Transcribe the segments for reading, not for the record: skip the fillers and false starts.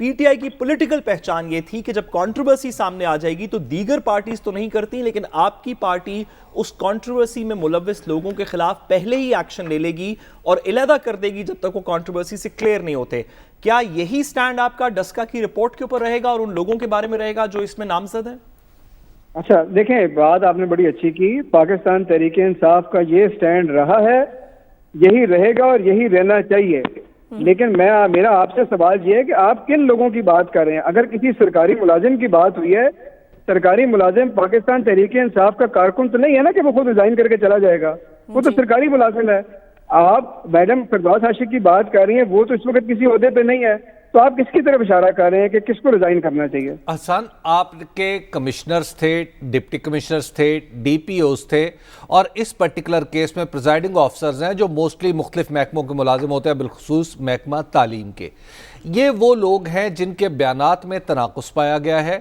P T I کی political پہچان یہ تھی کہ جب کنٹروورسی سامنے آ جائے گی تو دیگر پارٹیز تو نہیں کرتی، لیکن آپ کی پارٹی اس کنٹروورسی میں ملوث لوگوں کے خلاف پہلے ہی ایکشن لے لے گی اور علیحدہ کر دے گی جب تک وہ کنٹروورسی سے کلیئر نہیں ہوتے. کیا یہی سٹینڈ آپ کا ڈسکا کی رپورٹ کے اوپر رہے گا اور ان لوگوں کے بارے میں رہے گا جو اس میں نامزد ہیں؟ اچھا دیکھیں، بات آپ نے بڑی اچھی کی. پاکستان تحریک انصاف کا یہ سٹینڈ رہا ہے، یہی رہے گا اور یہی رہنا چاہیے. لیکن میرا آپ سے سوال یہ ہے کہ آپ کن لوگوں کی بات کر رہے ہیں؟ اگر کسی سرکاری ملازم کی بات ہوئی ہے، سرکاری ملازم پاکستان تحریک انصاف کا کارکن تو نہیں ہے نا کہ وہ خود ریزائن کر کے چلا جائے گا. وہ تو سرکاری ملازم ہے. آپ میڈم فردوس عاشق کی بات کر رہی ہیں، وہ تو اس وقت کسی عہدے پہ نہیں ہے. تو آپ کس کی طرف اشارہ کر رہے ہیں کہ کس کو ریزائن کرنا چاہیے؟ احسان، آپ کے کمشنرز تھے، ڈپٹی کمشنرز تھے، ڈی پی اوز تھے، اور اس پرٹیکولر کیس میں پریزائڈنگ آفیسرز ہیں جو موسٹلی مختلف محکموں کے ملازم ہوتے ہیں، بالخصوص محکمہ تعلیم کے. یہ وہ لوگ ہیں جن کے بیانات میں تناقض پایا گیا ہے.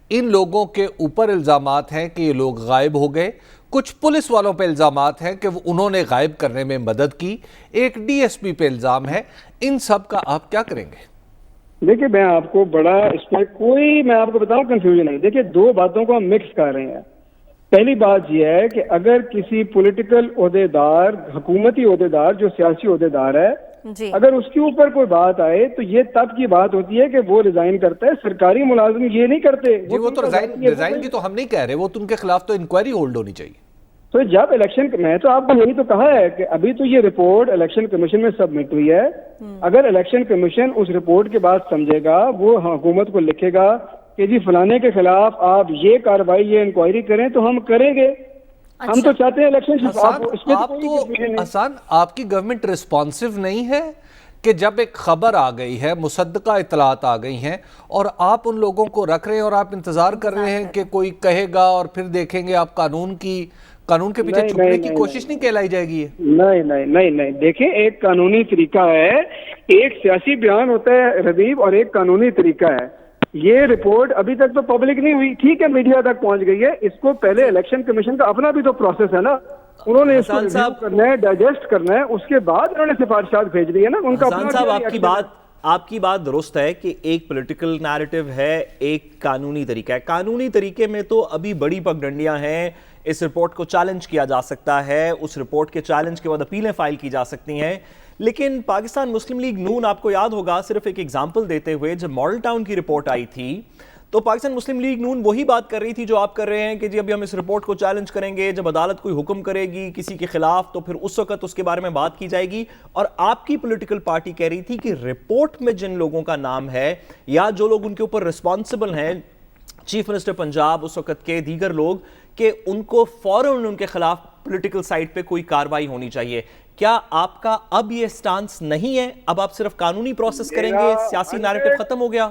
ان لوگوں کے اوپر الزامات ہیں کہ یہ لوگ غائب ہو گئے. کچھ پولیس والوں پہ الزامات ہیں کہ انہوں نے غائب کرنے میں مدد کی. ایک ڈی ایس پی پہ الزام ہے. ان سب کا آپ کیا کریں گے؟ دیکھیے میں آپ کو بڑا اس میں کوئی میں آپ کو بتاؤں کنفیوژن ہے. دیکھیے دو باتوں کو ہم مکس کر رہے ہیں. پہلی بات یہ ہے کہ اگر کسی پولیٹیکل عہدے دار، حکومتی عہدے دار جو سیاسی عہدے دار ہے، اگر اس کے اوپر کوئی بات آئے تو یہ تب کی بات ہوتی ہے کہ وہ ریزائن کرتا ہے. سرکاری ملازم یہ نہیں کرتے. جی وہ تو ریزائن کی تو ہم نہیں کہہ رہے، وہ تو ان کے خلاف تو انکوائری ہولڈ ہونی چاہیے. تو جب الیکشن، میں تو آپ کو یہی تو کہا ہے کہ ابھی تو یہ رپورٹ الیکشن کمیشن میں سبمٹ ہوئی ہے. اگر الیکشن کمیشن اس رپورٹ کے بعد سمجھے گا، وہ حکومت کو لکھے گا کہ جی فلانے کے خلاف آپ یہ کارروائی، یہ انکوائری کریں، تو ہم کریں گے. ہم تو چاہتے ہیں الیکشن. آسان، آپ کی گورنمنٹ ریسپانسو نہیں ہے کہ جب ایک خبر آ گئی ہے، مصدقہ اطلاعات آ گئی ہیں، اور آپ ان لوگوں کو رکھ رہے ہیں اور آپ انتظار کر رہے ہیں کہ کوئی کہے گا اور پھر دیکھیں گے آپ قانون کے پیچھے چھپنے کی کوشش نہیں کہلائی جائے گی؟ نہیں. دیکھیں ایک قانونی طریقہ ہے، ایک سیاسی بیان ہوتا ہے ربیب، اور ایک قانونی طریقہ ہے. یہ رپورٹ ابھی تک تو پبلک نہیں ہوئی، ٹھیک ہے میڈیا تک پہنچ گئی ہے. اس کو پہلے الیکشن کمیشن کا اپنا بھی تو پروسیس ہے نا. انہوں نے اس کو ریویو کرنا ہے، ڈائجسٹ کرنا ہے، اس کے بعد انہوں نے سفارشات بھیج دی ہے نا. ان کا حسان صاحب آپ کی بات درست ہے کہ ایک پولیٹیکل نیریٹو ہے، ایک قانونی طریقہ ہے. قانونی طریقے میں تو ابھی بڑی پگڈنڈیاں ہیں. اس رپورٹ کو چیلنج کیا جا سکتا ہے، اس رپورٹ کے چیلنج کے بعد اپیلیں فائل کی جا سکتی ہیں. لیکن پاکستان مسلم لیگ نون، آپ کو یاد ہوگا، صرف ایک ایگزامپل دیتے ہوئے، جب ماڈل ٹاؤن کی رپورٹ آئی تھی تو پاکستان مسلم لیگ نون وہی بات کر رہی تھی جو آپ کر رہے ہیں کہ جی ابھی ہم اس رپورٹ کو چیلنج کریں گے، جب عدالت کوئی حکم کرے گی کسی کے خلاف تو پھر اس وقت اس کے بارے میں بات کی جائے گی. اور آپ کی پولیٹیکل پارٹی کہہ رہی تھی کہ رپورٹ میں جن لوگوں کا نام ہے یا جو لوگ ان کے اوپر رسپانسبل ہیں، چیف منسٹر پنجاب اس وقت کے، دیگر لوگ، کہ ان کو فوراً ان کے خلاف پولیٹیکل سائٹ پہ کوئی کاروائی ہونی چاہیے. کیا آپ کا اب یہ سٹانس نہیں ہے؟ اب آپ صرف قانونی پروسیس کریں گے، سیاسی نیریٹو ختم ہو گیا؟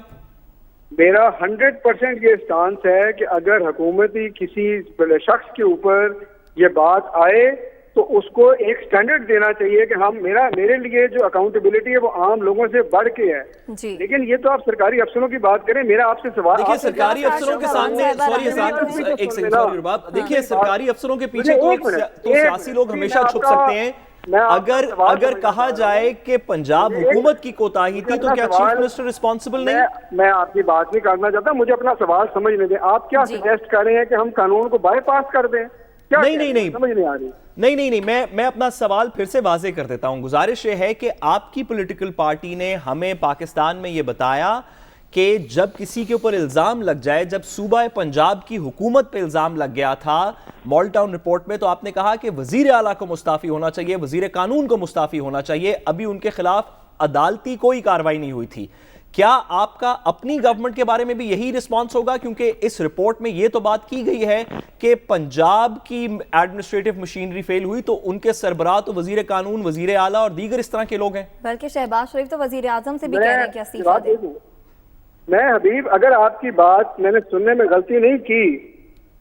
میرا 100% یہ سٹانس ہے کہ اگر حکومتی کسی شخص کے اوپر یہ بات آئے تو اس کو ایک سٹینڈرڈ دینا چاہیے کہ ہم میرے لیے جو اکاؤنٹیبلٹی ہے وہ عام لوگوں سے بڑھ کے ہے. لیکن یہ تو آپ سرکاری افسروں کی بات کریں. میرا آپ سے سوال، دیکھیے سرکاری افسروں کے سامنے، دیکھیے سرکاری افسروں کے پیچھے تو سیاسی لوگ ہمیشہ چھپ سکتے ہیں. اگر کہا جائے کہ پنجاب حکومت کی کوتاہی تھی تو کیا چیف منسٹر رسپانسبل نہیں؟ میں آپ کی بات نہیں کرنا چاہتا، مجھے اپنا سوال سمجھنے دیں. آپ کیا سجیسٹ کر رہے ہیں کہ ہم قانون کو بائی پاس کر دیں؟ نہیں سمجھ نہیں آ رہی. نہیں میں اپنا سوال پھر سے واضح کر دیتا ہوں. گزارش یہ ہے کہ آپ کی پولیٹیکل پارٹی نے ہمیں پاکستان میں یہ بتایا کہ جب کسی کے اوپر الزام لگ جائے، جب صوبہ پنجاب کی حکومت پہ الزام لگ گیا تھا ماڈل ٹاؤن رپورٹ میں، تو آپ نے کہا کہ وزیر اعلیٰ کو مستعفی ہونا چاہیے، وزیر قانون کو مستعفی ہونا چاہیے. ابھی ان کے خلاف عدالتی کوئی کارروائی نہیں ہوئی تھی. کیا آپ کا اپنی گورنمنٹ کے بارے میں بھی یہی رسپانس ہوگا؟ کیونکہ اس رپورٹ میں یہ تو بات کی گئی ہے کہ پنجاب کی ایڈمنسٹریٹو مشینری فیل ہوئی تو ان کے سربراہ تو وزیر قانون، وزیر اعلیٰ اور دیگر اس طرح کے لوگ ہیں. بلکہ شہباز شریف تو وزیر اعظم سے بھی کہہ رہے ہیں کہ استعفیٰ دیں. میں حبیب، اگر آپ کی بات میں نے سننے میں غلطی نہیں کی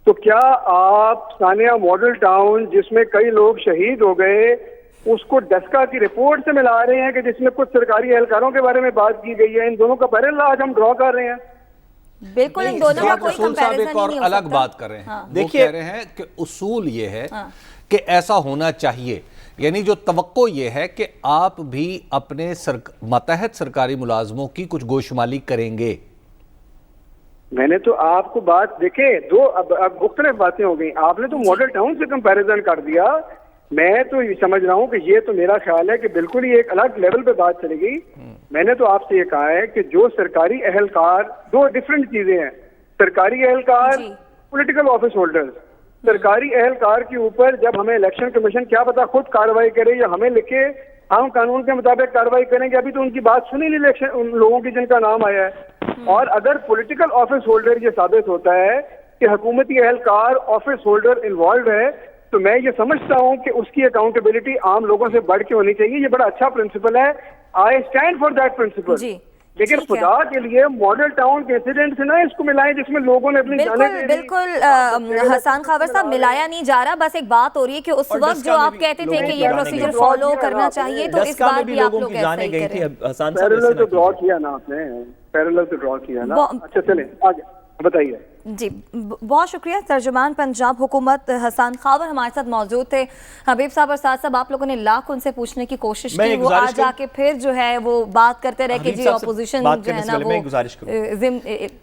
تو کیا آپ ثانیہ ماڈل ٹاؤن جس میں کئی لوگ شہید ہو گئے اس کو ڈسکا کی رپورٹ سے ملا رہے ہیں کہ جس میں کچھ سرکاری اہلکاروں کے بارے میں بات کی گئی ہے؟ ان دونوں کا پیرل آج ہم ڈرا کر رہے ہیں. بالکل ان دونوں کا کوئی کمپیریزن ایک اور الگ بات کر رہے ہیں. وہ کہہ رہے ہیں کہ اصول یہ ہے کہ ایسا ہونا چاہیے یعنی جو توقع یہ ہے کہ آپ بھی اپنے ماتحت سرکاری ملازموں کی کچھ گوشمالی کریں گے. میں نے تو آپ کو بات دیکھے اب مختلف باتیں ہو گئی. آپ نے تو ماڈل ٹاؤن سے کمپیریزن کر دیا. میں تو یہ سمجھ رہا ہوں کہ یہ تو میرا خیال ہے کہ بالکل ہی ایک الگ لیول پہ بات چلے گی. میں نے تو آپ سے یہ کہا ہے کہ جو سرکاری اہلکار، دو ڈفرنٹ چیزیں ہیں. سرکاری اہلکار، پولیٹیکل آفس ہولڈرز. سرکاری اہلکار کے اوپر جب ہمیں الیکشن کمیشن کیا پتا خود کارروائی کرے یا ہمیں لکھے ہم قانون کے مطابق کارروائی کریں گے. ابھی تو ان کی بات سنی نہیں الیکشن ان لوگوں کی جن کا نام آیا ہے. اور اگر پولیٹیکل آفس ہولڈر یہ ثابت ہوتا ہے کہ حکومتی اہلکار آفس ہولڈر انوالوڈ ہے تو میں یہ سمجھتا ہوں کہ اس کی اکاؤنٹیبلٹی عام لوگوں سے بڑھ کے ہونی چاہیے. یہ بڑا اچھا پرنسپل ہے. I stand for that principle. لیکن خدا کے لیے ماڈل ٹاؤن کے انسیڈنٹ سے نہ اس کو ملائیں جس میں لوگوں نے اپنی بالکل حسان خاور صاحب ملایا نہیں جا رہا. بس ایک بات ہو رہی ہے کہ اس وقت جو آپ کہتے تھے کہ یہ پروسیجر فالو کرنا چاہیے تو اس بار بھی آپ لوگ ایسا ہی کریں. پیرالل تو ڈرا کیا نا آپ نے، پیرالل تو ڈرا کیا نا. اچھا چلیں آگے بتائیے. جی بہت شکریہ. ترجمان پنجاب حکومت حسان خاور ہمارے ساتھ موجود تھے. حبیب صاحب اور سعد صاحب آپ لوگوں نے لاکھ ان سے پوچھنے کی کوشش کی، وہ آج آ کے پھر جو ہے وہ بات کرتے رہے کہ جی اپوزیشن جو ہے نا وہ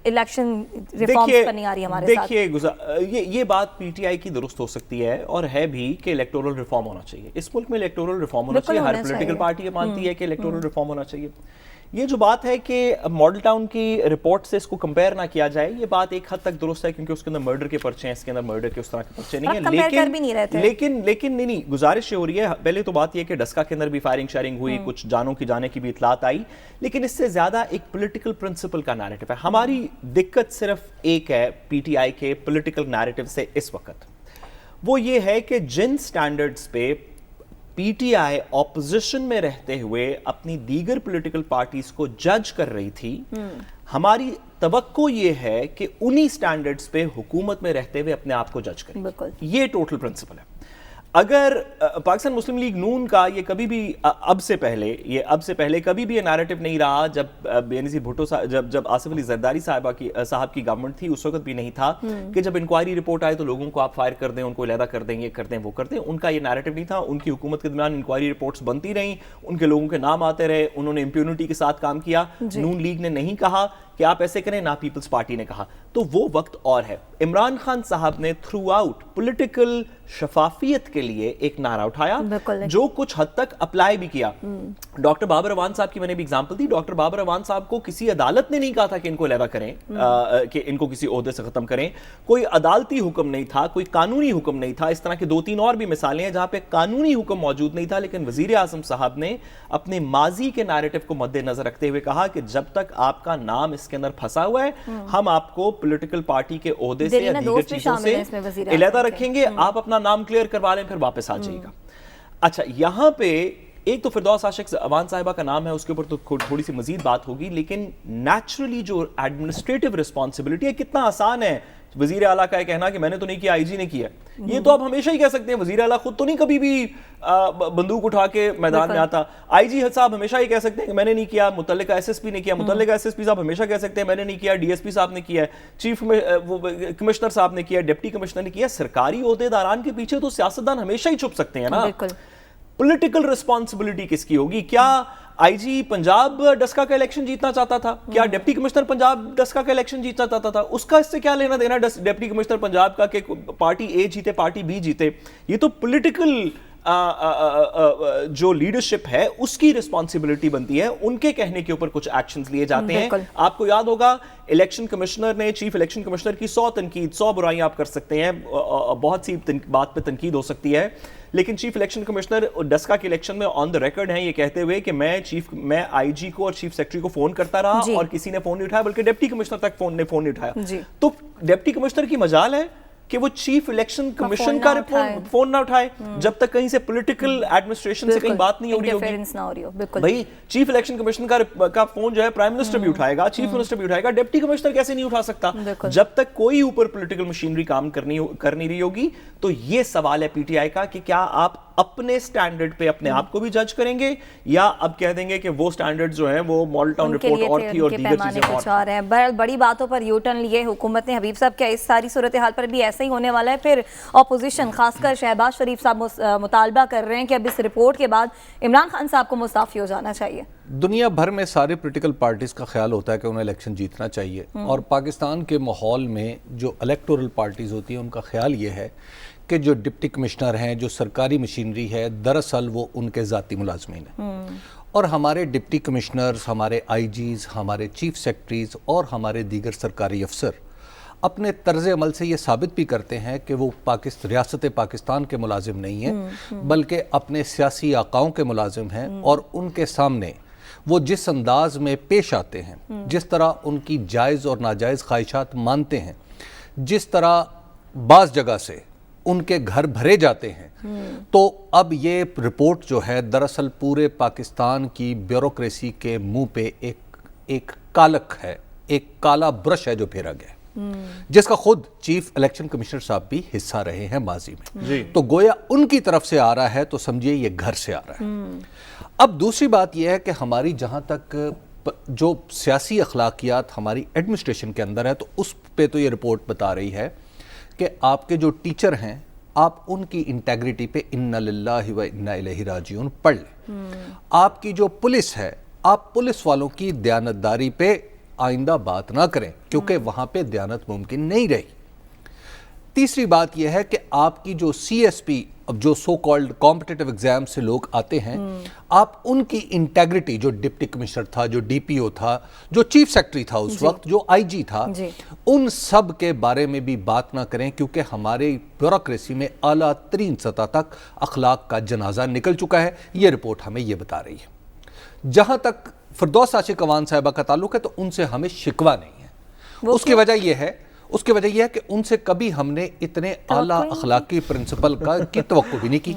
الیکشن ریفارمز پر نہیں آ رہی ہمارے ساتھ. دیکھیے یہ بات پی ٹی آئی کی درست ہو سکتی ہے اور ہے بھی کہ الیکٹورل ریفارم ہونا چاہیے. اس ملک میں الیکٹورل ریفارم ہونا چاہیے. ہر پولیٹیکل پارٹی یہ مانتی ہے کہ الیکٹورل ریفارم ہونا چاہیے. یہ جو بات ہے کہ ماڈل ٹاؤن کی رپورٹ سے اس کو کمپیئر نہ کیا جائے، یہ بات ایک حد تک درست ہے کیونکہ اس کے اندر مرڈر کے پرچے ہیں، اس کے اندر مرڈر کے اس طرح کے پرچے نہیں ہیں. لیکن نہیں گزارش یہ ہو رہی ہے. پہلے تو بات یہ کہ ڈسکا کے اندر بھی فائرنگ شیئرنگ ہوئی، کچھ جانوں کی جانے کی بھی اطلاعات آئی، لیکن اس سے زیادہ ایک پولیٹیکل پرنسپل کا نیریٹو ہے. ہماری دقت صرف ایک ہے پی ٹی آئی کے پولیٹیکل نیریٹو سے اس وقت، وہ یہ ہے کہ جن سٹینڈرڈز پہ پی ٹی آئی اپوزیشن میں رہتے ہوئے اپنی دیگر پولیٹیکل پارٹیز کو جج کر رہی تھی، ہماری توقع یہ ہے کہ انہی سٹینڈرڈز پہ حکومت میں رہتے ہوئے اپنے آپ کو جج کریں. یہ ٹوٹل پرنسپل ہے. اگر پاکستان مسلم لیگ نون کا یہ کبھی بھی اب سے پہلے کبھی بھی یہ نیریٹو نہیں رہا، جب بینظیر بھٹو جب آصف علی زرداری صاحب کی گورنمنٹ تھی اس وقت بھی نہیں تھا کہ جب انکوائری رپورٹ آئے تو لوگوں کو آپ فائر کر دیں، ان کو علیحدہ کر دیں، یہ کر دیں وہ کر دیں. ان کا یہ نیریٹو نہیں تھا. ان کی حکومت کے درمیان انکوائری رپورٹس بنتی رہیں، ان کے لوگوں کے نام آتے رہے، انہوں نے امپیونٹی کے ساتھ کام کیا. نون لیگ نے نہیں کہا کہ آپ ایسے کریں، نہ پیپلز پارٹی نے کہا. تو وہ وقت اور ہے. عمران خان صاحب نے تھرو آؤٹ پولیٹیکل شفافیت کے لیے ایک نعرہ اٹھایا جو کچھ حد تک اپلائی بھی کیا. ڈاکٹر بابر اوان صاحب کی میں نے بھی اگزامپل دی. ڈاکٹر بابر اوان صاحب کو کسی عدالت نے نہیں کہا تھا کہ ان کو علیحدہ کریں، کہ ان کو کسی عہدے سے ختم کریں. کوئی عدالتی حکم نہیں تھا، کوئی قانونی حکم نہیں تھا. اس طرح کے 2-3 اور بھی مثالیں ہیں جہاں پہ قانونی حکم موجود نہیں تھا، لیکن وزیر اعظم صاحب نے اپنے ماضی کے نیریٹو کو مد نظر رکھتے ہوئے کہا کہ جب تک آپ کا نام اس کے اندر پھنسا ہوا ہے ہم آپ کو پولیٹیکل پارٹی کے عہدے سے یا دیگر چیزوں سے علیحدہ رکھیں گے. آپ اپنا نام کلیئر کروا لیں پھر واپس آ جائے گا. اچھا یہاں پہ ایک تو فردوس عاشق اوان صاحبہ کا نام ہے، اس کے اوپر تو تھوڑی سی مزید بات ہوگی، لیکن نیچرلی جو ایڈمنسٹریٹو رسپانسبلٹی ہے کتنا آسان ہے وزیر اعلیٰ کا کہنا کہ میں نے تو نہیں کیا، آئی جی نے کیا. یہ تو آپ ہمیشہ ہی کہہ سکتے ہیں. وزیر اعلیٰ خود تو نہیں کبھی بھی بندوق اٹھا کے میدان میں آتا. آئی جی صاحب ہمیشہ ہی کہہ سکتے ہیں کہ میں نے نہیں کیا، متعلقہ ایس ایس پی نے کیا، متعلقہ ایس ایس پی صاحب ہمیشہ کہہ سکتے ہیں میں نے نہیں کیا، ڈی ایس پی صاحب نے کیا، چیف کمشنر صاحب نے کیا، ڈپٹی کمشنر نے کیا. سرکاری عہدے داران کے پیچھے تو سیاستدان ہمیشہ ہی چھپ سکتے ہیں نا. پولیٹیکل رسپانسبلٹی کس کی ہوگی؟ کیا آئی جی پنجاب ڈسکا کا الیکشن جیتنا چاہتا تھا؟ کیا ڈپٹی کمشنر پنجاب ڈسکا کا الیکشن جیتنا چاہتا تھا؟ اس کا اس سے کیا لینا دینا ڈپٹی کمشنر پنجاب کا کہ پارٹی اے جیتے پارٹی بی جیتے؟ یہ تو پولیٹیکل جو لیڈرشپ ہے اس کی رسپانسبلٹی بنتی ہے. ان کے کہنے کے اوپر کچھ ایکشنز لیے جاتے ہیں. آپ کو یاد ہوگا الیکشن کمشنر نے، چیف الیکشن کمشنر کی 100 برائیاں آپ کر سکتے ہیں، بہت سی بات پہ تنقید ہو سکتی ہے، لیکن چیف الیکشن کمشنر ڈسکا کے الیکشن میں آن دا ریکارڈ ہیں یہ کہتے ہوئے کہ میں آئی جی کو اور چیف سیکرٹری کو فون کرتا رہا اور کسی نے فون نہیں اٹھایا، بلکہ ڈپٹی کمشنر تک نے فون نہیں اٹھایا. تو ڈپٹی کمشنر کی مجال ہے کہ وہ چیف الیکشن کمیشن کا فون نہ اٹھائے جب تک کہیں سے پولیٹیکل ایڈمنسٹریشن سے کہیں بات نہیں ہو رہی ہوگی. بھائی چیف الیکشن کمیشن کا فون جو ہے پرائم منسٹر بھی اٹھائے گا، چیف منسٹر بھی اٹھائے گا، ڈپٹی کمشنر کیسے نہیں اٹھا سکتا جب تک کوئی اوپر پولیٹیکل مشینری کام کر نہیں رہی ہوگی. تو یہ سوال ہے پی ٹی آئی کا کہ کیا آپ اپنے سٹینڈرڈ پہ اپنے آپ کو بھی جج کریں گے یا اب کہہ دیں گے کہ وہ سٹینڈرڈ جو ہیں وہ ماڈل ٹاؤن رپورٹ اور تھی اور دیگر چیزیں اور ہیں؟ بڑی باتوں پر یو ٹرن لیے حکومت نے. حبیب صاحب کیا اس ساری صورتحال پر بھی ایسا ہی ہونے والا ہے؟ پھر اپوزیشن خاص کر شہباز شریف صاحب مطالبہ کر رہے ہیں کہ اب اس رپورٹ کے بعد عمران خان صاحب کو مستعفی ہو جانا چاہیے. دنیا بھر میں سارے پولیٹیکل پارٹیز کا خیال ہوتا ہے کہ انہیں الیکشن جیتنا چاہیے, اور پاکستان کے ماحول میں جو الیکٹورل پارٹیز ہوتی ہیں ان کا خیال یہ ہے کہ جو ڈپٹی کمشنر ہیں, جو سرکاری مشینری ہے, دراصل وہ ان کے ذاتی ملازمین ہیں. اور ہمارے ڈپٹی کمشنرز, ہمارے آئی جیز, ہمارے چیف سیکرٹریز اور ہمارے دیگر سرکاری افسر اپنے طرز عمل سے یہ ثابت بھی کرتے ہیں کہ وہ ریاست پاکستان کے ملازم نہیں ہیں بلکہ اپنے سیاسی آقاؤں کے ملازم ہیں, اور ان کے سامنے وہ جس انداز میں پیش آتے ہیں, جس طرح ان کی جائز اور ناجائز خواہشات مانتے ہیں, جس طرح بعض جگہ سے ان کے گھر بھرے جاتے ہیں, تو اب یہ رپورٹ جو ہے دراصل پورے پاکستان کی بیوروکریسی کے منہ پہ ایک کالک ہے, ایک کالا برش ہے جو پھیرا گیا ہے, جس کا خود چیف الیکشن کمشنر صاحب بھی حصہ رہے ہیں ماضی میں. تو گویا ان کی طرف سے آ رہا ہے تو سمجھیے یہ گھر سے آ رہا ہے. اب دوسری بات یہ ہے کہ ہماری جہاں تک جو سیاسی اخلاقیات ہماری ایڈمنسٹریشن کے اندر ہے, تو اس پہ تو یہ رپورٹ بتا رہی ہے کہ آپ کے جو ٹیچر ہیں آپ ان کی انٹیگریٹی پہ انا للہ و انا الیہ راجعون پڑھ لیں. آپ کی جو پولیس ہے آپ پولیس والوں کی دیانتداری پہ آئندہ بات نہ کریں کیونکہ وہاں پہ دیانت ممکن نہیں رہی. تیسری بات یہ ہے کہ آپ کی جو سی ایس پی جو سو کالڈ کمپٹیٹیو ایگزام سے لوگ آتے ہیں, آپ ان کی انٹیگریٹی, جو ڈپٹی کمشنر تھا, جو ڈی پی او تھا, جو چیف سیکرٹری تھا اس وقت, جو آئی جی تھا, ان سب کے بارے میں بھی بات نہ کریں کیونکہ ہمارے بیوروکریسی میں اعلیٰ ترین سطح تک اخلاق کا جنازہ نکل چکا ہے. یہ رپورٹ ہمیں یہ بتا رہی ہے. جہاں تک فردوس عاشق اعوان صاحبہ کا تعلق ہے تو ان سے ہمیں شکوہ نہیں ہے. اس کی وجہ یہ ہے کہ ان سے کبھی ہم نے اتنے اعلیٰ اخلاقی پرنسپل کی توقع بھی نہیں کی.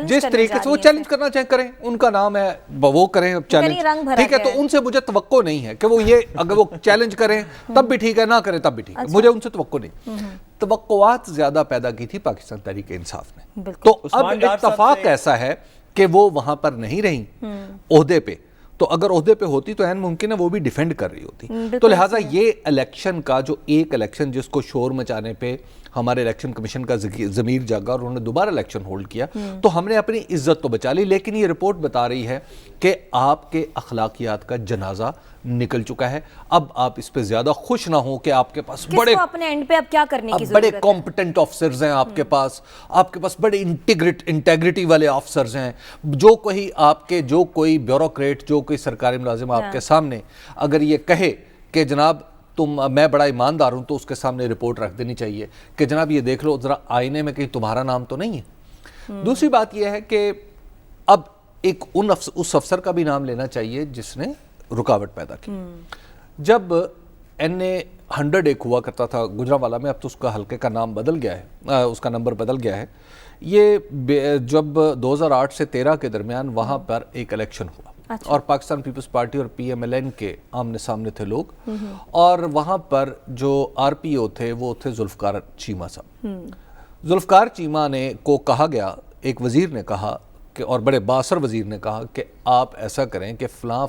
جس طریقے سے وہ چیلنج کرنا چاہیں کریں, ان کا نام ہے, وہ کریں چیلنج, ٹھیک ہے. تو ان سے مجھے توقع نہیں ہے کہ وہ یہ اگر وہ چیلنج کریں تب بھی ٹھیک ہے, نہ کریں تب بھی ٹھیک ہے, مجھے ان سے توقع نہیں. توقعات زیادہ پیدا کی تھی پاکستان تحریک انصاف نے. تو اب اتفاق ایسا ہے کہ وہ وہاں پر نہیں رہیں عہدے پہ, تو اگر عہدے پہ ہوتی تو این ممکن ہے وہ بھی ڈیفینڈ کر رہی ہوتی. تو لہٰذا یہ الیکشن کا جو ایک الیکشن جس کو شور مچانے پہ ہمارے الیکشن کمیشن کا ضمیر جاگا اور انہوں نے دوبارہ الیکشن ہولڈ کیا, تو ہم نے اپنی عزت تو بچا لی, لیکن یہ رپورٹ بتا رہی ہے کہ آپ کے اخلاقیات کا جنازہ نکل چکا ہے. اب آپ اس پہ زیادہ خوش نہ ہوں کہ آپ کے پاس اپنے اینڈ پہ اب کیا کرنے کی ضرورت ہے, بڑے کمپٹنٹ آفسرز ہیں آپ کے پاس بڑے انٹیگریٹی والے آفسرز ہیں, جو کوئی بیوروکریٹ, جو کوئی سرکاری ملازم آپ کے سامنے اگر یہ کہے کہ جناب میں بڑا ایماندار ہوں, تو اس کے سامنے رپورٹ رکھ دینی چاہیے کہ جناب یہ دیکھ لو ذرا آئینے میں کہیں تمہارا نام تو نہیں ہے. دوسری بات یہ ہے کہ اب ایک اس افسر کا بھی نام لینا چاہیے جس نے رکاوٹ پیدا کی. جب NA100 ایک ہوا کرتا تھا گجرانوالہ میں, اب تو اس کا حلقے کا نام بدل گیا ہے, اس کا نمبر بدل گیا ہے. یہ جب 2008 سے 13 کے درمیان وہاں پر ایک الیکشن ہوا, اور پاکستان پیپلز پارٹی اور PMLN کے آمنے سامنے تھے لوگ, اور وہاں پر جو RPO تھے وہ تھے ذوالفقار چیمہ صاحب. ذوالفقار چیمہ کو کہا گیا, ایک وزیر نے کہا کہ, اور بڑے بااثر وزیر نے کہا کہ آپ ایسا کریں کہ فلاں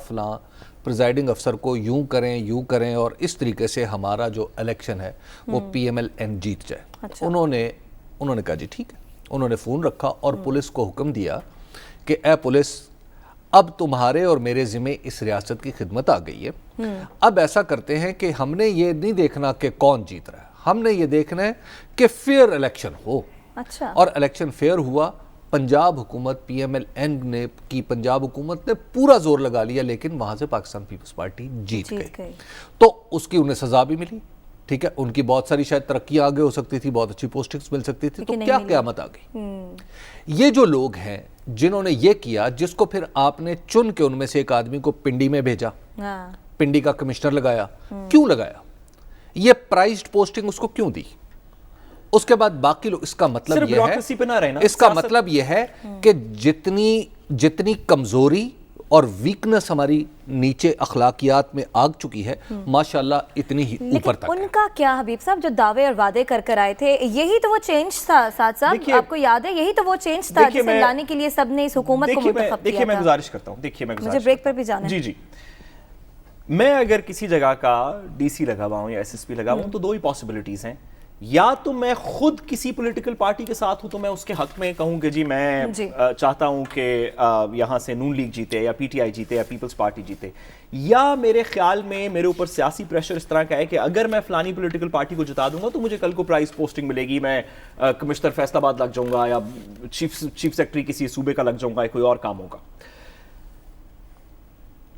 پریزائڈنگ افسر کو یوں کریں اور اس طریقے سے ہمارا جو الیکشن ہے وہ PMLN جیت جائے. انہوں نے کہا جی ٹھیک ہے. انہوں نے فون رکھا اور پولیس کو حکم دیا کہ اے پولیس, اب تمہارے اور میرے ذمہ اس ریاست کی خدمت آ گئی ہے. اب ایسا کرتے ہیں کہ ہم نے یہ نہیں دیکھنا کہ کون جیت رہا ہے, ہم نے یہ دیکھنا ہے کہ فیئر الیکشن ہو. اور الیکشن فیئر ہوا. پنجاب حکومت PMLN کی پنجاب حکومت نے پورا زور لگا لیا, لیکن وہاں سے پاکستان پیپلز پارٹی جیت گئی. تو اس کی انہیں سزا بھی ملی, ٹھیک ہے, ان کی بہت ساری شاید ترقی آگے ہو سکتی تھی, بہت اچھی پوسٹنگز مل سکتی تھی, تو کیا قیامت آ گئی. یہ جو لوگ ہیں جنہوں نے یہ کیا, جس کو پھر آپ نے چن کے ان میں سے ایک آدمی کو پنڈی میں بھیجا, پنڈی کا کمشنر لگایا, کیوں لگایا, یہ پرائزڈ پوسٹنگ اس کو کیوں دی, اس کے بعد باقی لوگ, اس کا مطلب یہ ہے کہ جتنی کمزوری اور ویکنس ہماری نیچے اخلاقیات میں آگ چکی ہے ماشاءاللہ اتنی ہی اوپر تک. ان کا کیا حبیب صاحب جو دعوے اور وعدے کر آئے تھے یہی تو وہ چینج تھا ساتھ ساتھ, آپ کو یاد ہے یہی تو وہ چینج تھا جسے لانے کے لیے سب نے اس حکومت کو منتخب کیا تھا. دیکھیے میں گزارش کرتا ہوں, مجھے بریک پر بھی جانا ہے. جی میں اگر کسی جگہ کا ڈی سی لگا ہوا ہوں یا ایس ایس پی لگا ہوا ہوں تو دو ہی پاسبلٹیز ہیں, یا تو میں خود کسی پولیٹیکل پارٹی کے ساتھ ہوں تو میں اس کے حق میں کہوں کہ جی میں چاہتا ہوں کہ یہاں سے نون لیگ جیتے یا پی ٹی آئی جیتے یا پیپلز پارٹی جیتے, یا میرے خیال میں میرے اوپر سیاسی پریشر اس طرح کا ہے کہ اگر میں فلانی پولیٹیکل پارٹی کو جتا دوں گا تو مجھے کل کو پرائز پوسٹنگ ملے گی, میں کمشنر فیصل آباد لگ جاؤں گا یا چیف سیکرٹری کسی صوبے کا لگ جاؤں گا یا کوئی اور کام ہوگا.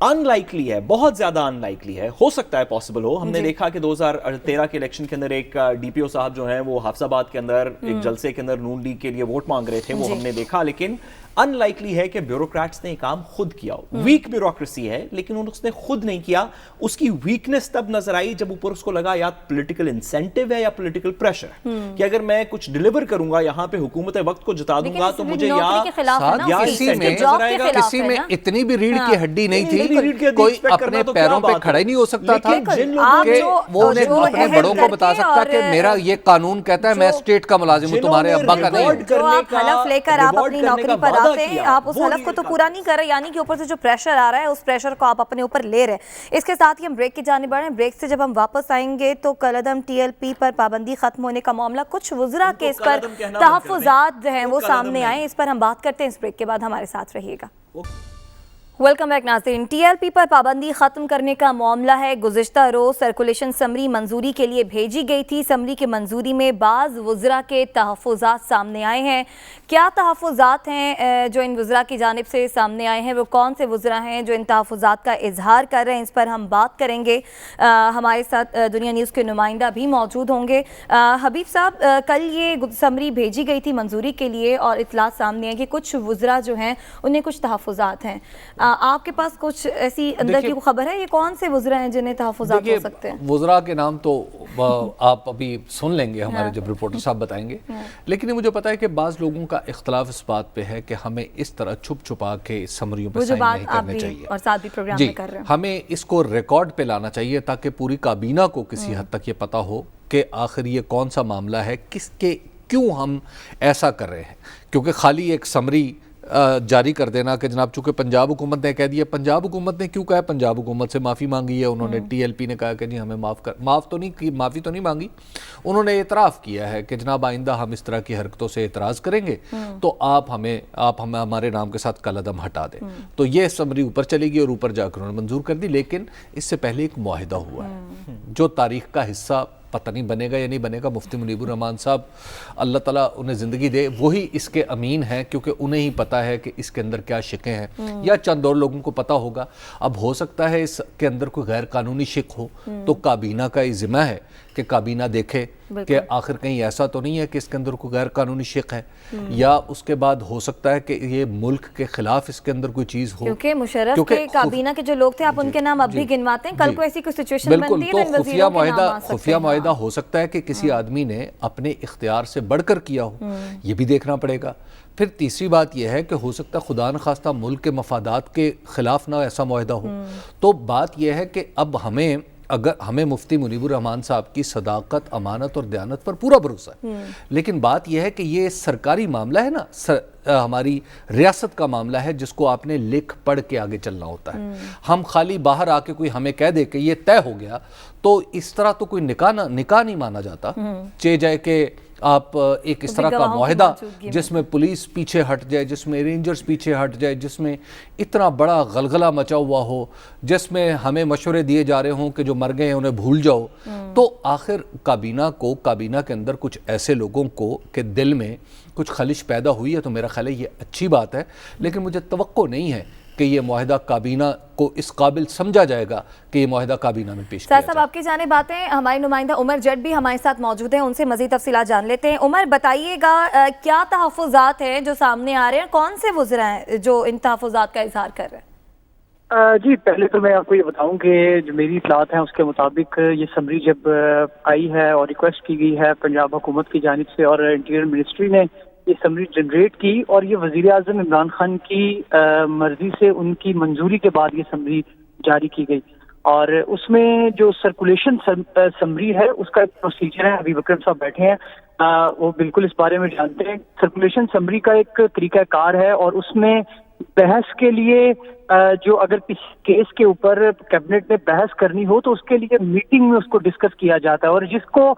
ان لائکلی ہے, بہت زیادہ ان لائکلی ہے, ہو سکتا ہے پاسبل ہو. ہم نے دیکھا کہ 2013 کے الیکشن کے اندر ایک ڈی پی او صاحب جو ہیں وہ حافظ آباد کے اندر ایک جلسے کے اندر نون لیگ کے لیے ووٹ مانگ رہے تھے, وہ ہم نے دیکھا. لیکن ان لائکلی ہے کہ بیوروکریٹس نے یہ کام خود کیا ہو. ویک بیوروکریسی ہے لیکن اس نے خود نہیں کیا. اس کی ویکنس تب نظر آئی جب اوپر اس کو لگا یا پولیٹیکل انسینٹیو ہے یا پولیٹیکل پریشر ہے کہ اگر میں کچھ ڈیلیور کروں گا یہاں پہ حکومت وقت کو جتا دوں گا تو مجھے کسی میں اتنی بھی ریڑھ کی ہڈی نہیں تھی, کوئی اپنے پیروں پہ کھڑا ہی نہیں ہو سکتا تھا کہ وہ اپنے بڑوں کو بتا سکتا کہ میرا یہ قانون کہتا ہے میں اسٹیٹ کا ملازم ہوں, تمہارے ابا کا نہیں. جو آپ حلف لے کر آپ اپنی نوکری پر آتے ہیں, آپ اس حلف کو تو پورا نہیں کر رہے, یعنی کہ اوپر سے جو پریشر آ رہا ہے اس پریشر کو آپ اپنے اوپر لے رہے ہیں. اس کے ساتھ ہی ہم بریک کی جانب بڑھ رہے ہیں. بریک سے جب ہم واپس آئیں گے تو کالعدم ٹی ایل پی پر پابندی ختم ہونے کا معاملہ, کچھ وزراء کے اس پر تحفظات جو ہیں وہ سامنے آئے, اس پر ہم بات کرتے ہیں. اس بریک کے بعد ہمارے ساتھ رہیے گا. ویلکم بیک ناظرین. ٹی ایل پی پر پابندی ختم کرنے کا معاملہ ہے. گزشتہ روز سرکولیشن سمری منظوری کے لیے بھیجی گئی تھی. سمری کی منظوری میں بعض وزراء کے تحفظات سامنے آئے ہیں. کیا تحفظات ہیں جو ان وزراء کی جانب سے سامنے آئے ہیں, وہ کون سے وزراء ہیں جو ان تحفظات کا اظہار کر رہے ہیں, اس پر ہم بات کریں گے. ہمارے ساتھ دنیا نیوز کے نمائندہ بھی موجود ہوں گے. حبیب صاحب, کل یہ سمری بھیجی گئی تھی منظوری کے لیے اور اطلاعات سامنے ہیں کہ کچھ وزراء جو ہیں انہیں کچھ تحفظات ہیں. آپ کے پاس کچھ ایسی اندر کی خبر ہے یہ کون سے وزراء ہیں جنہیں تحفظات ہو سکتے ہیں؟ وزراء کے نام تو آپ ابھی سن لیں گے, ہمارے جب رپورٹر صاحب بتائیں گے. لیکن یہ مجھے پتا ہے کہ بعض لوگوں کا اختلاف اس بات پہ ہے کہ ہمیں اس طرح چھپ چھپا کے سمریوں پہ سائن نہیں کرنے چاہیے, اور ساتھ بھی پروگرام میں کر رہے ہیں. ہمیں اس کو ریکارڈ پہ لانا چاہیے تاکہ پوری کابینہ کو کسی حد تک یہ پتا ہو کہ آخر یہ کون سا معاملہ ہے, کس کے کیوں ہم ایسا کر رہے ہیں. کیونکہ خالی ایک سمری جاری کر دینا کہ جناب چونکہ پنجاب حکومت نے کہہ دیا, پنجاب حکومت نے کیوں کہا, پنجاب حکومت سے معافی مانگی ہے انہوں نے. ٹی ایل پی نے کہا کہ جی ہمیں معافی تو نہیں مانگی, انہوں نے اعتراف کیا ہے کہ جناب آئندہ ہم اس طرح کی حرکتوں سے اعتراض کریں گے تو آپ ہمیں ہمارے نام کے ساتھ کالعدم ہٹا دیں. تو یہ سمری اوپر چلی گئی اور اوپر جا کر انہوں نے منظور کر دی. لیکن اس سے پہلے ایک معاہدہ ہوا ہے جو تاریخ کا حصہ پتہ نہیں بنے گا یا نہیں بنے گا. مفتی منیب الرحمان صاحب اللہ تعالیٰ انہیں زندگی دے, وہی اس کے امین ہیں کیونکہ انہیں ہی پتہ ہے کہ اس کے اندر کیا شقیں ہیں, یا چند اور لوگوں کو پتہ ہوگا. اب ہو سکتا ہے اس کے اندر کوئی غیر قانونی شق ہو تو کابینہ کا یہ ذمہ ہے کہ کابینہ دیکھے کہ آخر کہیں ایسا تو نہیں ہے کہ اس کے اندر کوئی غیر قانونی شق ہے, یا اس کے بعد ہو سکتا ہے کہ یہ ملک کے خلاف اس کے اندر کوئی چیز ہو. کیونکہ مشرف کے کابینہ کے جو لوگ تھے آپ ان کے نام اب بھی گنواتے ہیں, کل کو ایسی کوئی سچویشن بنتی ہے تو خفیہ معاہدہ ہو سکتا ہے کہ کسی آدمی نے اپنے اختیار سے بڑھ کر کیا ہو, یہ بھی دیکھنا پڑے گا. پھر تیسری بات یہ ہے کہ ہو سکتا ہے خدا نخواستہ ملک کے مفادات کے خلاف نہ ایسا معاہدہ ہو. تو بات یہ ہے کہ اب ہمیں مفتی منیب الرحمان صاحب کی صداقت, امانت اور دیانت پر پورا بھروسہ ہے, لیکن بات یہ ہے کہ یہ سرکاری معاملہ ہے نا, ہماری ریاست کا معاملہ ہے جس کو آپ نے لکھ پڑھ کے آگے چلنا ہوتا ہے. ہم خالی باہر آ کے کوئی ہمیں کہہ دے کہ یہ طے ہو گیا تو اس طرح تو کوئی نکاح نہیں مانا جاتا. چاہے جائے کہ آپ ایک اس طرح کا معاہدہ جس میں پولیس پیچھے ہٹ جائے, جس میں رینجرز پیچھے ہٹ جائے, جس میں اتنا بڑا غلغلہ مچا ہوا ہو, جس میں ہمیں مشورے دیے جا رہے ہوں کہ جو مر گئے ہیں انہیں بھول جاؤ, تو آخر کابینہ کے اندر کچھ ایسے لوگوں کو کہ دل میں کچھ خلش پیدا ہوئی ہے تو میرا خیال ہے یہ اچھی بات ہے. لیکن مجھے توقع نہیں ہے کہ یہ معاہدہ کابینہ کو اس قابل سمجھا جائے گا کہ یہ معاہدہ کابینہ میں پیش کیا جائے. صاحب آپ کی جانب باتیں, ہمارے نمائندہ عمر جٹ بھی ہمارے ساتھ موجود ہیں, ان سے مزید تفصیلات جان لیتے ہیں. عمر بتائیے گا کیا تحفظات ہیں جو سامنے آ رہے ہیں, کون سے وزراء ہیں جو ان تحفظات کا اظہار کر رہے ہیں؟ جی پہلے تو میں آپ کو یہ بتاؤں کہ جو میری اطلاعات ہیں اس کے مطابق یہ سمری جب آئی ہے اور ریکویسٹ کی گئی ہے پنجاب حکومت کی جانب سے اور انٹیریئر منسٹری نے یہ سمری جنریٹ کی اور یہ وزیر اعظم عمران خان کی مرضی سے ان کی منظوری کے بعد یہ سمری جاری کی گئی. اور اس میں جو سرکولیشن سمری ہے اس کا ایک پروسیجر ہے. ابھی وکرم صاحب بیٹھے ہیں, وہ بالکل اس بارے میں جانتے ہیں. سرکولیشن سمری کا ایک طریقہ کار ہے اور اس میں بحث کے لیے جو اگر کسی کیس کے اوپر کیبنٹ نے بحث کرنی ہو تو اس کے لیے میٹنگ میں اس کو ڈسکس کیا جاتا ہے. اور جس کو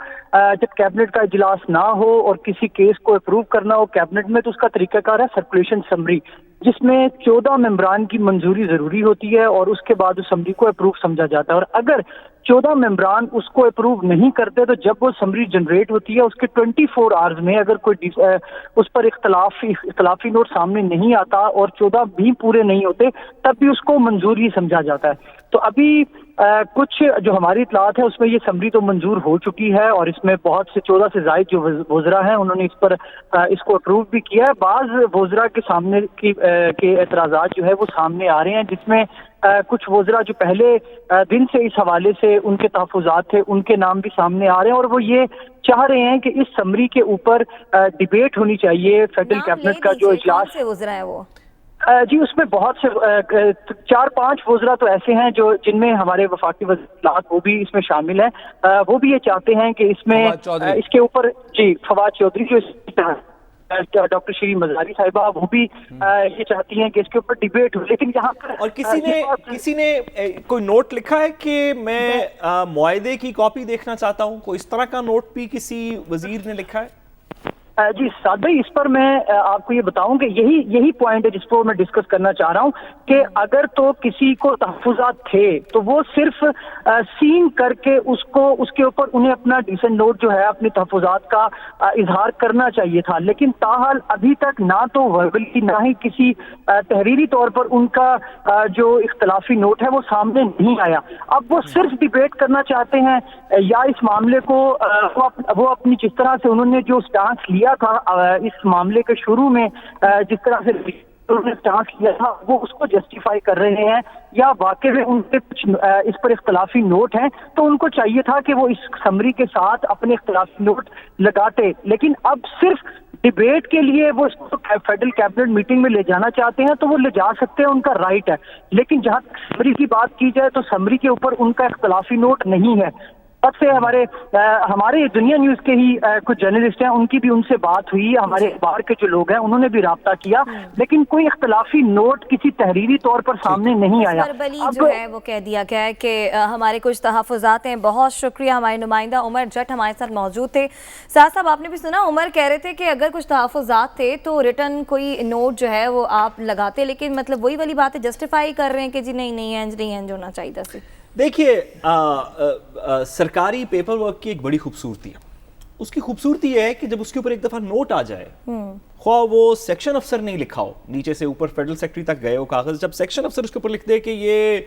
جب کیبنٹ کا اجلاس نہ ہو اور کسی کیس کو اپروو کرنا ہو کیبنٹ میں, تو اس کا طریقہ کار ہے سرکولیشن سمری, جس میں 14 ممبران کی منظوری ضروری ہوتی ہے اور اس کے بعد اس سمری کو اپروو سمجھا جاتا ہے. اور اگر 14 ممبران اس کو اپروو نہیں کرتے تو جب وہ سمری جنریٹ ہوتی ہے اس کے 24 آورز میں اگر کوئی اس پر اختلافی نوٹ سامنے نہیں آتا اور 14 بھی پورے نہیں ہوتے تب بھی اس کو منظور ہی سمجھا جاتا ہے. تو ابھی کچھ جو ہماری اطلاعات ہے اس میں یہ سمری تو منظور ہو چکی ہے اور اس میں بہت سے 14 سے زائد جو وزراء ہیں انہوں نے اس کو اپروو بھی کیا ہے. بعض وزراء کے سامنے کے اعتراضات جو ہے وہ سامنے آ رہے ہیں, جس میں کچھ وزراء جو پہلے دن سے اس حوالے سے ان کے تحفظات تھے ان کے نام بھی سامنے آ رہے ہیں اور وہ یہ چاہ رہے ہیں کہ اس سمری کے اوپر ڈیبیٹ ہونی چاہیے. فیڈرل کیبنٹ کا جو اجلاس سے وزراء ہیں وہ جی اس میں بہت سے 4-5 وزراء تو ایسے ہیں جو جن میں ہمارے وفاقی وزراء وہ بھی اس میں شامل ہیں. وہ بھی یہ چاہتے ہیں کہ اس میں اس کے اوپر جی فواد چودھری جو ڈاکٹر شری مزاری صاحبہ وہ بھی یہ چاہتی ہیں کہ اس کے اوپر ڈیبیٹ ہو. لیکن یہاں پر اور کسی نے کوئی نوٹ لکھا ہے کہ میں معاہدے کی کاپی دیکھنا چاہتا ہوں, کوئی اس طرح کا نوٹ بھی کسی وزیر نے لکھا ہے؟ جی سعد بھائی, اس پر میں آپ کو یہ بتاؤں کہ یہی پوائنٹ ہے جس کو میں ڈسکس کرنا چاہ رہا ہوں کہ اگر تو کسی کو تحفظات تھے تو وہ صرف سین کر کے اس کے اوپر انہیں اپنا ڈیسنٹ نوٹ جو ہے اپنے تحفظات کا اظہار کرنا چاہیے تھا. لیکن تاحال ابھی تک نہ تو وربلی نہ ہی کسی تحریری طور پر ان کا جو اختلافی نوٹ ہے وہ سامنے نہیں آیا. اب وہ صرف ڈیبیٹ کرنا چاہتے ہیں یا اس معاملے کو وہ اپنی جس طرح سے انہوں نے جو سٹانس لیا تھا اس معاملے کے شروع میں جس طرح سے انہوں نے سٹانس لیا تھا وہ اس کو جسٹیفائی کر رہے ہیں یا واقعی میں ان کے کچھ اس پر اختلافی نوٹ ہیں تو ان کو چاہیے تھا کہ وہ اس سمری کے ساتھ اپنے اختلافی نوٹ لگاتے. لیکن اب صرف ڈیبیٹ کے لیے وہ اس کو فیڈرل کیبنٹ میٹنگ میں لے جانا چاہتے ہیں تو وہ لے جا سکتے ہیں, ان کا رائٹ ہے. لیکن جہاں سمری کی بات کی جائے تو سمری کے اوپر ان کا اختلافی نوٹ نہیں ہے. اب سے ہمارے دنیا نیوز کے ہی کچھ جرنلسٹ ہیں ان کی بھی ان سے بات ہوئی, ہمارے اخبار کے جو لوگ ہیں انہوں نے بھی رابطہ کیا, لیکن کوئی اختلافی نوٹ کسی تحریری طور پر سامنے نہیں آیا. جو ہے وہ کہہ دیا گیا ہے کہ ہمارے کچھ تحفظات ہیں. بہت شکریہ, ہمارے نمائندہ عمر جٹ ہمارے ساتھ موجود تھے. سعد صاحب آپ نے بھی سنا, عمر کہہ رہے تھے کہ اگر کچھ تحفظات تھے تو ریٹرن کوئی نوٹ جو ہے وہ آپ لگاتے, لیکن مطلب وہی والی بات ہے جسٹیفائی کر رہے ہیں کہ جی نہیں انج ہونا چاہیے تھا. دیکھیے سرکاری پیپر ورک کی ایک بڑی خوبصورتی ہے. اس کی خوبصورتی یہ ہے کہ جب اس کے اوپر ایک دفعہ نوٹ آ جائے, خواہ وہ سیکشن افسر نہیں لکھا ہو, نیچے سے اوپر فیڈرل سیکرٹری تک گئے ہو کاغذ, جب سیکشن افسر اس کے اوپر لکھ دے کہ یہ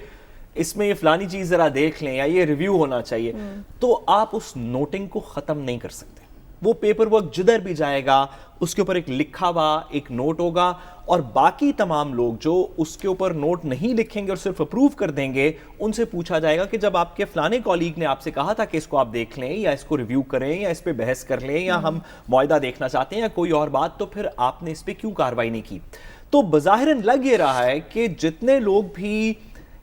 اس میں یہ فلانی چیز ذرا دیکھ لیں یا یہ ریویو ہونا چاہیے, تو آپ اس نوٹنگ کو ختم نہیں کر سکتے. وہ پیپر ورک جدھر بھی جائے گا اس کے اوپر ایک لکھا ہوا ایک نوٹ ہوگا, اور باقی تمام لوگ جو اس کے اوپر نوٹ نہیں لکھیں گے اور صرف اپروو کر دیں گے ان سے پوچھا جائے گا کہ جب آپ کے فلانے کالیگ نے آپ سے کہا تھا کہ اس کو آپ دیکھ لیں یا اس کو ریویو کریں یا اس پہ بحث کر لیں یا ہم معاہدہ دیکھنا چاہتے ہیں یا کوئی اور بات, تو پھر آپ نے اس پہ کیوں کارروائی نہیں کی. تو بظاہراً لگ یہ رہا ہے کہ جتنے لوگ بھی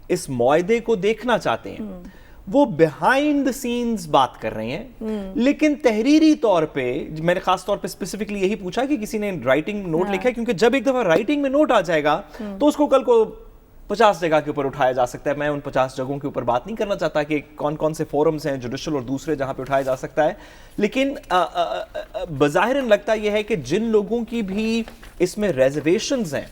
اس معاہدے کو دیکھنا چاہتے ہیں وہ بیہائنڈ دا سینز بات کر رہے ہیں, لیکن تحریری طور پہ میں نے خاص طور پہ اسپیسیفکلی یہی پوچھا کہ کسی نے رائٹنگ نوٹ لکھا ہے, کیونکہ جب ایک دفعہ رائٹنگ میں نوٹ آ جائے گا تو اس کو کل کو 50 جگہ کے اوپر اٹھایا جا سکتا ہے. میں ان 50 جگہوں کے اوپر بات نہیں کرنا چاہتا کہ کون کون سے فورمز ہیں جوڈیشل اور دوسرے جہاں پہ اٹھایا جا سکتا ہے, لیکن بظاہراً لگتا یہ ہے کہ جن لوگوں کی بھی اس میں ریزرویشنز ہیں,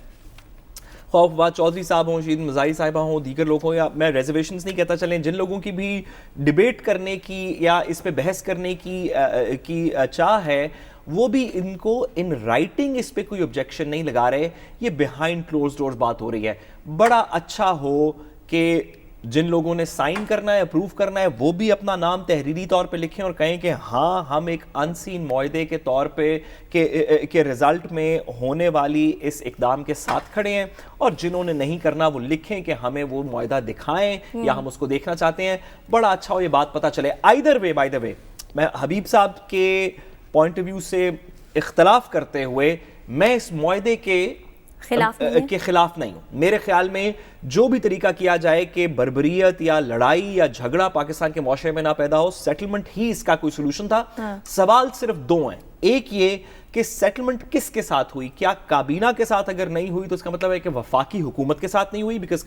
خوف فواد چودھری صاحب ہوں, شری مزاری صاحبہ ہوں, دیگر لوگ ہوں, یا میں ریزرویشنز نہیں کہتا, چلیں جن لوگوں کی بھی ڈیبیٹ کرنے کی یا اس پہ بحث کرنے کی چاہ ہے, وہ بھی ان کو ان رائٹنگ اس پہ کوئی objection نہیں لگا رہے. یہ بیہائنڈ کلوز ڈورز بات ہو رہی ہے. بڑا اچھا ہو کہ جن لوگوں نے سائن کرنا ہے, اپروو کرنا ہے, وہ بھی اپنا نام تحریری طور پہ لکھیں اور کہیں کہ ہاں ہم ایک انسین معاہدے کے طور پہ کہ رزلٹ میں ہونے والی اس اقدام کے ساتھ کھڑے ہیں, اور جنہوں نے نہیں کرنا وہ لکھیں کہ ہمیں وہ معاہدہ دکھائیں یا ہم اس کو دیکھنا چاہتے ہیں. بڑا اچھا ہو یہ بات پتہ چلے. آئیدر وے, بائی دا وے, میں حبیب صاحب کے پوائنٹ آف ویو سے اختلاف کرتے ہوئے میں اس معاہدے کے خلاف نہیں ہوں. میرے خیال میں جو بھی طریقہ کیا جائے کہ بربریت یا لڑائی یا جھگڑا پاکستان کے معاشرے میں نہ پیدا ہو, سیٹلمنٹ ہی اس کا کوئی سلوشن تھا. سوال صرف دو ہیں. ایک یہ کہ سیٹلمنٹ کس کے ساتھ ہوئی, کیا کابینہ کے ساتھ اگر نہیں ہوئی تو اس کا مطلب ہے کہ وفاقی حکومت کے ساتھ نہیں ہوئی, بیکاز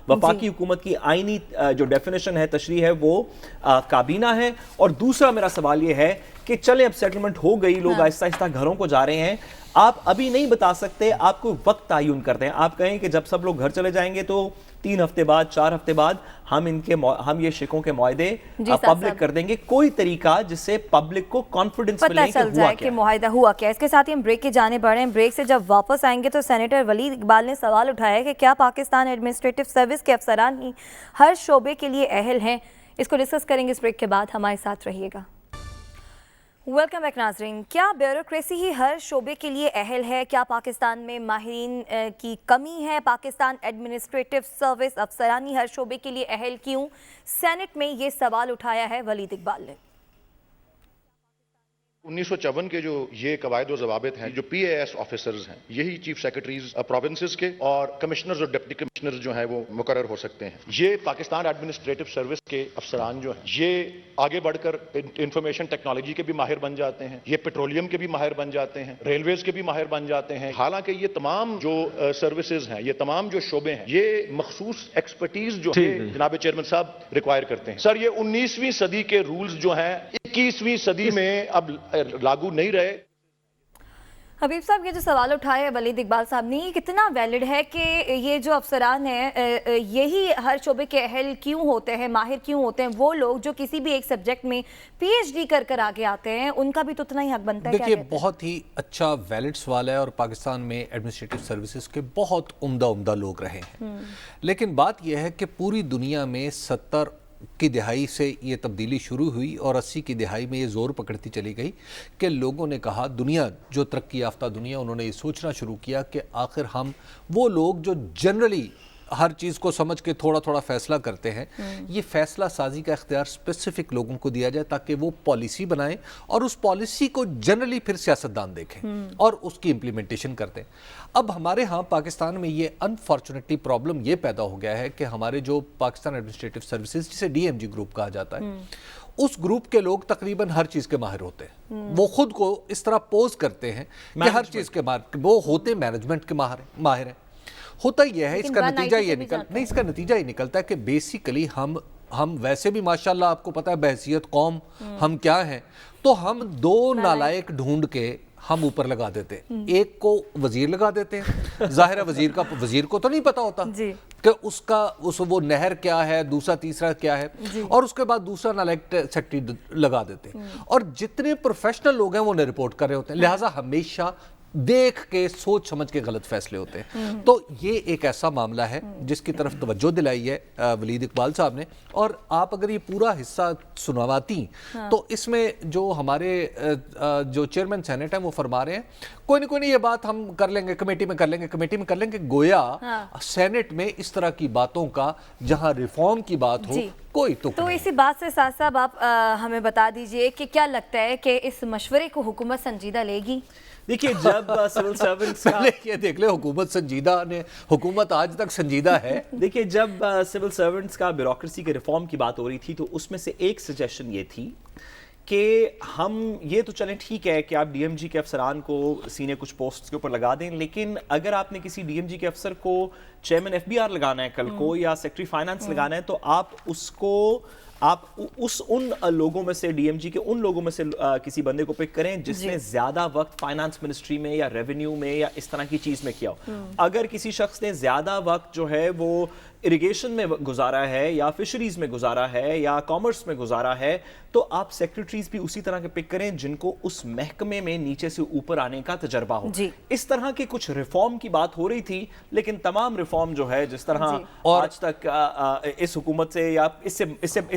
وفاقی حکومت کی آئینی جو ڈیفینیشن ہے, تشریح ہے, وہ کابینہ ہے. اور دوسرا میرا سوال یہ ہے کہ چلیں اب سیٹلمنٹ ہو گئی, لوگ آہستہ آہستہ گھروں کو جا رہے ہیں, آپ ابھی نہیں بتا سکتے, آپ کو وقت تعین کرتے ہیں. آپ کہیں کہ جب سب لوگ گھر چلے جائیں گے تو 3 ہفتے بعد 4 ہفتے بعد ہم یہ شکوں کے معاہدے پبلک کر دیں گے. کوئی طریقہ جس سے پبلک کو کانفیڈنس ملے پتہ چل جائے کہ معاہدہ ہوا کیا. اس کے ساتھ ہی ہم بریک کی جانے بڑھ رہے ہیں. بریک سے جب واپس آئیں گے تو سینیٹر ولید اقبال نے سوال اٹھایا ہے کہ کیا پاکستان ایڈمنسٹریٹو سروس کے افسران ہی ہر شعبے کے لیے اہل ہیں. اس کو ڈسکس کریں گے اس بریک کے بعد, ہمارے ساتھ رہیے گا. ویلکم بیک ناظرین. کیا بیوروکریسی ہی ہر شعبے کے لیے اہل ہے؟ کیا پاکستان میں ماہرین کی کمی ہے؟ پاکستان ایڈمنسٹریٹو سروس افسران ہی ہر شعبے کے لیے اہل کیوں؟ سینٹ میں یہ سوال اٹھایا ہے ولید اقبال نے. 1954 کے جو یہ قواعد و ضوابط ہیں, جو پی اے ایس آفیسرز ہیں, یہی چیف سیکرٹریز پروونسز کے اور کمشنرز اور ڈپٹی کمشنرز جو ہیں وہ مقرر ہو سکتے ہیں. یہ پاکستان ایڈمنسٹریٹو سروس کے افسران جو ہیں یہ آگے بڑھ کر انفارمیشن ٹیکنالوجی کے بھی ماہر بن جاتے ہیں, یہ پیٹرولیم کے بھی ماہر بن جاتے ہیں, ریلویز کے بھی ماہر بن جاتے ہیں. حالانکہ یہ تمام جو سروسز ہیں, یہ تمام جو شعبے ہیں, یہ مخصوص ایکسپرٹیز جو ہے جناب چیئرمین صاحب ریکوائر کرتے ہیں. سر, یہ 19ویں صدی کے رولز جو ہیں 21ویں صدی میں اب لاگو نہیں رہے. حبیب صاحب, یہ جو سوال اٹھایا ہے ولید اقبال صاحب نے, یہ کتنا ویلڈ ہے کہ یہ جو افسران ہیں یہی ہر شعبے کے اہل کیوں ہوتے ہیں, ماہر کیوں ہوتے ہیں؟ وہ لوگ جو کسی بھی ایک سبجیکٹ میں پی ایچ ڈی کر آگے آتے ہیں, ان کا بھی تو اتنا ہی حق بنتا ہے. دیکھیے, بہت ہی اچھا ویلڈ سوال ہے, اور پاکستان میں ایڈمنسٹریٹو سروسز کے بہت عمدہ لوگ رہے ہیں. لیکن بات یہ ہے کہ پوری دنیا میں 70 کی دہائی سے یہ تبدیلی شروع ہوئی اور 80 کی دہائی میں یہ زور پکڑتی چلی گئی کہ لوگوں نے کہا, دنیا جو ترقی یافتہ دنیا, انہوں نے یہ سوچنا شروع کیا کہ آخر ہم وہ لوگ جو جنرلی ہر چیز کو سمجھ کے تھوڑا تھوڑا فیصلہ کرتے ہیں, یہ فیصلہ سازی کا اختیار اسپیسیفک لوگوں کو دیا جائے تاکہ وہ پالیسی بنائیں اور اس پالیسی کو جنرلی پھر سیاستدان دیکھیں اور اس کی امپلیمنٹیشن کرتے ہیں. اب ہمارے ہاں پاکستان میں یہ انفارچونیٹلی پرابلم یہ پیدا ہو گیا ہے کہ ہمارے جو پاکستان ایڈمنسٹریٹو سروسز, جسے ڈی ایم جی گروپ کہا جاتا ہے, اس گروپ کے لوگ تقریباً ہر چیز کے ماہر ہوتے ہیں. وہ خود کو اس طرح پوز کرتے ہیں کہ ہر چیز کے ماہر, وہ ہوتے مینجمنٹ کے ماہر ہیں. ہوتا یہ ہے, اس کا نتیجہ یہ نکلتا ہے کہ بیسیکلی ہم ویسے بھی ماشاءاللہ آپ کو پتہ ہے بحیثیت قوم ہم کیا ہیں, تو ہم 2 نالائق ڈھونڈ کے ہم اوپر لگا دیتے ہیں. ایک کو وزیر لگا دیتے ہیں, ظاہر ہے وزیر کو تو نہیں پتا ہوتا کہ وہ نہر کیا ہے, دوسرا تیسرا کیا ہے, اور اس کے بعد دوسرا نالائق سیکٹری لگا دیتے ہیں. اور جتنے پروفیشنل لوگ ہیں وہ انہیں رپورٹ کر رہے ہوتے ہیں, لہٰذا ہمیشہ دیکھ کے سوچ سمجھ کے غلط فیصلے ہوتے ہیں. تو یہ ایک ایسا معاملہ ہے جس کی طرف توجہ دلائی ہے ولید اقبال صاحب نے, اور آپ اگر یہ پورا حصہ سنواتی تو اس میں جو ہمارے جو چیئرمین سینٹ ہیں وہ فرما رہے ہیں کوئی نہیں یہ بات ہم کر لیں گے, کمیٹی میں کر لیں گے. گویا سینٹ میں اس طرح کی باتوں کا جہاں ریفارم کی بات ہو کوئی تو اسی بات سے ساتھ صاحب آپ ہمیں بتا دیجئے کہ کیا لگتا ہے کہ اس مشورے کو حکومت سنجیدہ لے گی؟ دیکھیے, جب سول سرونٹس کا یہ دیکھ لیں حکومت سنجیدہ نے, حکومت آج تک سنجیدہ ہے. دیکھیے, جب سول سرونٹس کا بیوروکریسی کے ریفارم کی بات ہو رہی تھی تو اس میں سے ایک سجیشن یہ تھی کہ ہم یہ تو چلیں ٹھیک ہے کہ آپ ڈی ایم جی کے افسران کو سینے کچھ پوسٹس کے اوپر لگا دیں, لیکن اگر آپ نے کسی ڈی ایم جی کے افسر کو چیئرمین ایف بی آر لگانا ہے کل کو, یا سیکٹری فائنانس لگانا ہے, تو آپ اس کو ان لوگوں میں سے, ڈی ایم جی کے ان لوگوں میں سے کسی بندے کو پک کریں جس نے زیادہ وقت فائنانس منسٹری میں یا ریونیو میں یا اس طرح کی چیز میں کیا ہو. اگر کسی شخص نے زیادہ وقت جو ہے وہ اریگیشن میں گزارا ہے یا فشریز میں گزارا ہے یا کامرس میں گزارا ہے, تو آپ سیکرٹریز بھی اسی طرح کے پک کریں جن کو اس محکمے میں نیچے سے اوپر آنے کا تجربہ ہو. اس طرح کے کچھ ریفارم کی بات ہو رہی تھی, لیکن تمام ریفارم جو ہے جس طرح آج تک اس حکومت سے یا اس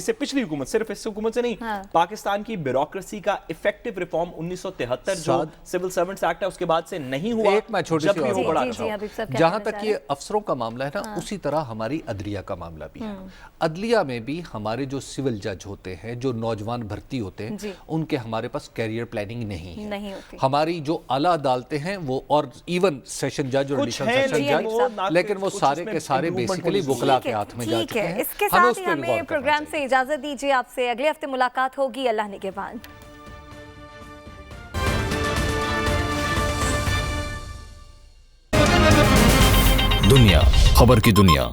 سے پچھلی حکومت, صرف اس حکومت سے نہیں, پاکستان کی بیوروکریسی کا افیکٹو ریفارم 1973 جو سول سرونٹس ایکٹ ہے اس کے بعد سے نہیں ہوا. ایک میں چھوٹی سی جہاں تک یہ افسروں کا معاملہ ہے نا, اسی طرح ہماری ہماری عدلیہ کا معاملہ بھی ہے. عدلیہ میں بھی ہمارے جو سول جج ہوتے ہیں, جو نوجوان بھرتی ہوتے ہیں, ان کے ہمارے پاس کیریئر پلاننگ نہیں ہے. ہماری جو اعلیٰ عدالتیں ہیں وہ, اور ایون سیشن جج اور ایڈیشنل سیشن جج, لیکن وہ سارے کے سارے بیسیکلی وکلا کے ہاتھ میں جا چکے ہیں. اس کے ساتھ ہی ہمیں پروگرام سے اجازت دیجیے. آپ سے اگلے ہفتے ملاقات ہوگی. اللہ نگہبان. دنیا خبر کی دنیا